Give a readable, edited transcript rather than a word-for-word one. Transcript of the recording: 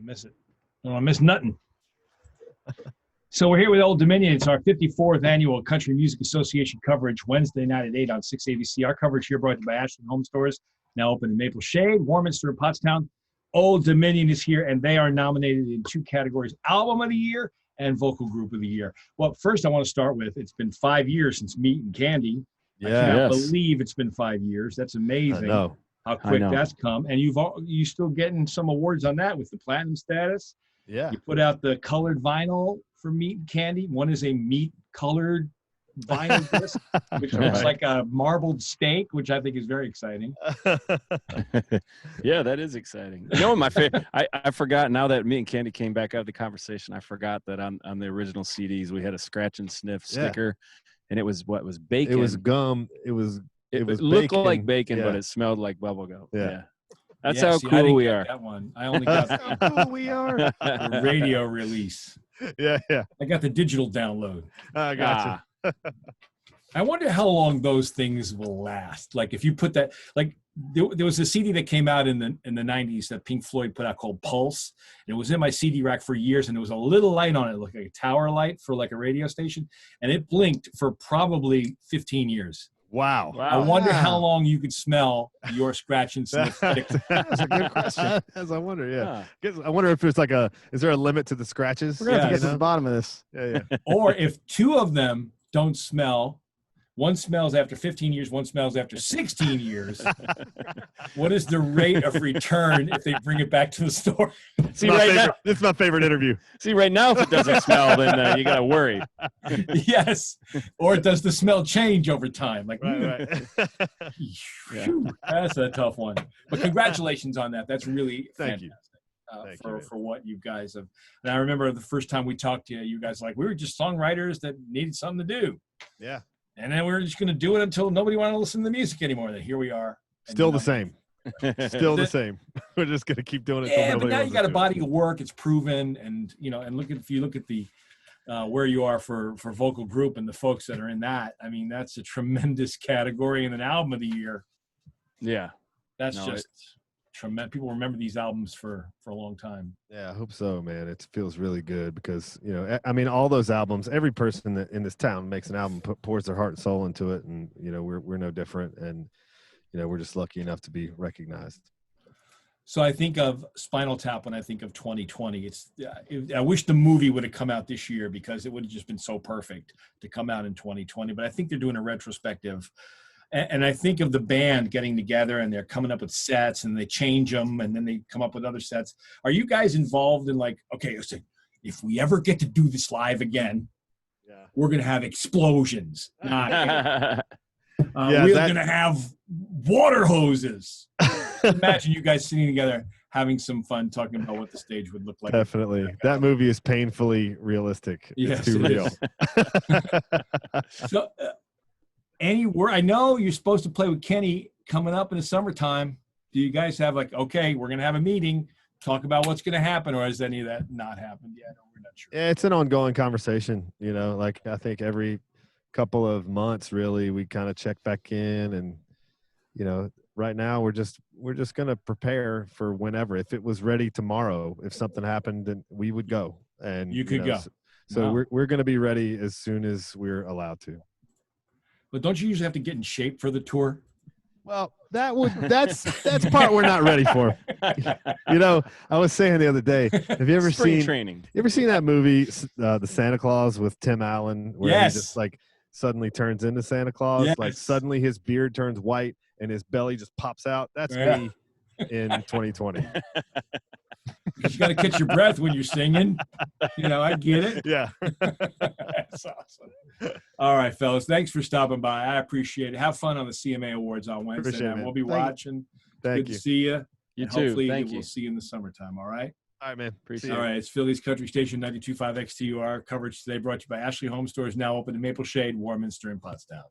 miss it. I don't want to miss nothing. So we're here with Old Dominion. It's our 54th annual Country Music Association coverage, Wednesday night at 8 on 6 ABC. Our coverage here brought to you by Ashley Home Stores, now open in Maple Shade, Warminster, and Pottstown. Old Dominion is here, and they are nominated in 2 categories, Album of the Year and Vocal Group of the Year. Well, first I want to start with, it's been 5 years since Meat and Candy. Yeah. I cannot believe it's been 5 years. That's amazing. I know. How quick that's come. And you still getting some awards on that with the platinum status. Yeah. You put out the colored vinyl for Meat and Candy. One is a meat colored vinyl disc, which looks like a marbled steak, which I think is very exciting. Yeah, that is exciting. You know, my favorite, I forgot, now that Meat and Candy came back out of the conversation, I forgot that on the original CDs we had a scratch and sniff sticker, and it was bacon. It was gum. It looked bacon. like bacon, but it smelled like bubble gum. Yeah. That's how cool we are. That one. I only got how cool we are. The radio release. Yeah. I got the digital download. I gotcha. I wonder how long those things will last. Like if you put that, like there was a CD that came out in the 90s that Pink Floyd put out called Pulse. And it was in my CD rack for years, and there was a little light on it, like a tower light for like a radio station, and it blinked for probably 15 years. Wow. I wonder how long you could smell your scratch and sniff. That's a good question. As I wonder, I wonder if there's is there a limit to the scratches? We're going to have to get to the bottom of this. Yeah. Or if 2 of them don't smell, one smells after 15 years, one smells after 16 years. What is the rate of return if they bring it back to the store? See, now, this is my favorite interview. See, right now, if it doesn't smell, then you got to worry. Yes. Or does the smell change over time? Like, right. Phew, that's a tough one. But congratulations on that. That's really fantastic. For what you guys have. And I remember the first time we talked to you guys, like, we were just songwriters that needed something to do. Yeah. And then we were just going to do it until nobody wanted to listen to the music anymore. Then here we are. Still the same. Still the same. We're just going to keep doing it. Yeah, but now you got a body of work. It's proven. And, and if you look at the where you are for vocal group and the folks that are in that, I mean, that's a tremendous category in an album of the year. Yeah. That's just tremendous. People remember these albums for a long time. Yeah, I hope so, man. It feels really good because, I mean, all those albums, every person that in this town makes an album, pours their heart and soul into it. And, we're no different. And, we're just lucky enough to be recognized. So I think of Spinal Tap when I think of 2020. I wish the movie would have come out this year because it would have just been so perfect to come out in 2020. But I think they're doing a retrospective. And I think of the band getting together and they're coming up with sets and they change them and then they come up with other sets. Are you guys involved in okay, listen, if we ever get to do this live again, we're going to have explosions. We're going to have water hoses. Imagine you guys sitting together having some fun talking about what the stage would look like. Definitely. That movie is painfully realistic. Yes, it's too real. So, I know you're supposed to play with Kenny coming up in the summertime. Do you guys have okay, we're going to have a meeting, talk about what's going to happen, or has any of that not happened yet? We're not sure. Yeah, it's an ongoing conversation. I think every couple of months, really, we kind of check back in, and right now we're just going to prepare for whenever. If it was ready tomorrow, if something happened, then we would go. And you could go. So we're going to be ready as soon as we're allowed to. But don't you usually have to get in shape for the tour? Well, that's part we're not ready for. I was saying the other day, have you ever seen that movie, The Santa Claus with Tim Allen, where he just suddenly turns into Santa Claus? Yes. Like suddenly his beard turns white and his belly just pops out. That's me in 2020. You got to catch your breath when you're singing. I get it. Yeah. That's awesome. All right, fellas. Thanks for stopping by. I appreciate it. Have fun on the CMA Awards on Wednesday. Appreciate it, man. We'll be watching. Good to see you. You too. Hopefully Thank we'll see you in the summertime. All right. All right, man. Appreciate it. All right. It's Philly's Country Station 92.5 XTUR. Coverage today brought to you by Ashley Home Stores, now open in Maple Shade, Warminster, and Pottstown.